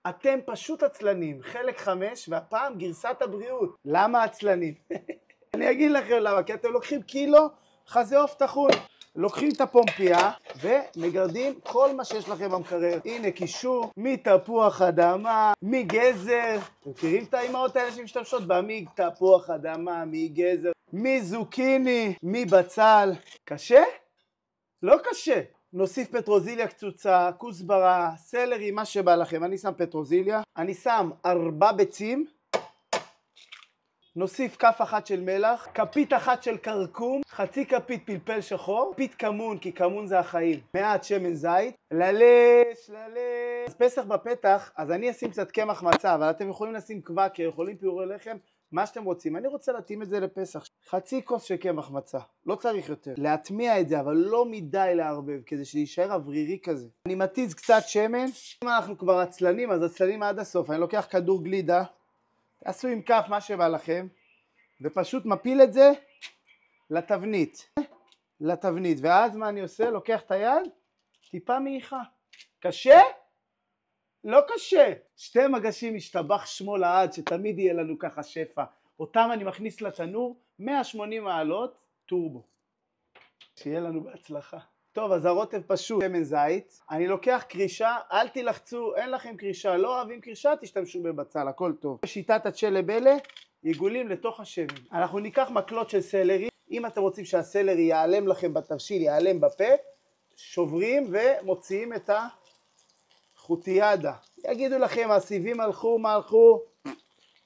אתם פשוט עצלנים, חלק 5, והפעם גרסת הבריאות. למה עצלנים? אני אגיד לכם למה, כי אתם לוקחים קילו חזה עוף טחון. לוקחים את הפומפייה ומגרדים כל מה שיש לכם במקרר. הנה קישור מתפוח אדמה, מגזר. אתם מכירים את האימהות האלה שמשתמשות בה? מתפוח אדמה, מגזר, מזוקיני, מבצל. קשה? לא קשה. נוסיף פטרוזיליה קצוצה, כוסברה, סלרי, מה שבא לכם. אני שם פטרוזיליה. אני שם 4 ביצים. נוסיף כף אחת של מלח, כפית אחת של קרקום, חצי כפית פלפל שחור, כפית כמון, כי כמון זה החיים, מעט שמן זית, ללש. אז פסח בפתח, אז אני אשים קצת קמח מצה, אבל אתם יכולים לשים קוואקר, יכולים פירורי לחם, מה שאתם רוצים. אני רוצה להתאים את זה לפסח. חצי כוס של קמח מצה, לא צריך יותר. להטמיע את זה, אבל לא מדי לערבב, כדי שישאר אוורירי כזה. אני מתיז קצת שמן. אם אנחנו כבר עצלנים, אז עצלנים עד הסוף. אני לוקח כדור גלידה, תעשו עם כף מה שבא לכם, ופשוט מפיל את זה לתבנית. ואז מה אני עושה? לוקח את היד, טיפה מעיכה. קשה? לא קשה. 2 מגשים השתבח שמו לעד, שתמיד יהיה לנו ככה שפע. אותם אני מכניס לתנור, 180 מעלות, טורבו. שיהיה לנו בהצלחה. טוב, אז הרוטב פשוט, שמן זית. אני לוקח קרישה, אל תלחצו, אין לכם קרישה, לא אוהבים קרישה, תשתמשו בבצל, הכל טוב. בשיטת הצ'לה בלה, עיגולים לתוך השמן. אנחנו ניקח מקלות של סלרי. אם אתם רוצים שהסלרי ייעלם לכם בתבשיל, ייעלם בפה, שוברים ומוציאים את החוטיאדה. יגידו לכם, הסיבים הלכו, מה הלכו?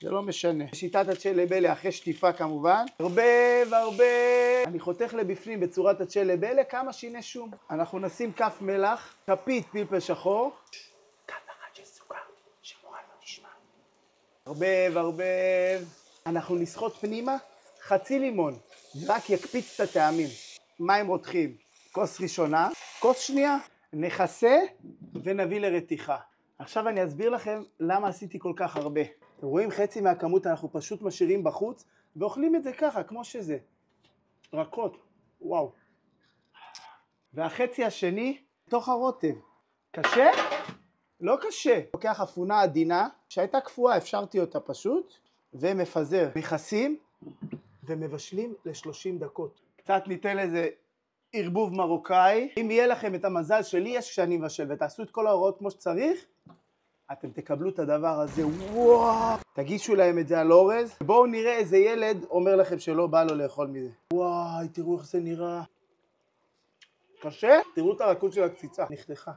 זה לא משנה. בשיטת הצ'לה בלה, אחרי שטיפה כמובן. הרבה. אני חותך לבפנים בצורת הצ'לה בלה, כמה שיני שום. אנחנו נשים כף מלח, כפית פלפל שחור. כף אחת של סוכר, שמורה לא נשמע. הרבה. אנחנו נסחוט פנימה, חצי לימון. רק יקפיץ את הטעמים. מים רותחים. כוס ראשונה, כוס שנייה, נכסה ונביא לרתיחה. עכשיו אני אסביר לכם למה עשיתי כל כך הרבה. אתם רואים, חצי מהכמות אנחנו פשוט משאירים בחוץ ואוכלים את זה ככה, כמו שזה. רכות, וואו. והחצי השני, תוך הרוטב. קשה? לא קשה. לוקח אפונה עדינה, שהייתה קפואה, אפשרתי אותה פשוט, ומפזר. מכסים ומבשלים ל-30 דקות. קצת ניתן לזה ערבוב מרוקאי. אם יהיה לכם את המזל שלי יש כשאני מבשל, ותעשו את כל ההוראות כמו שצריך, אתם תקבלו את הדבר הזה, וואו. תגישו להם את זה על אורז. בואו נראה איזה ילד אומר לכם שלא בא לו לאכול מזה. וואי, תראו איך זה נראה. קשה? תראו את הרכות של הקציצה. נחתכה.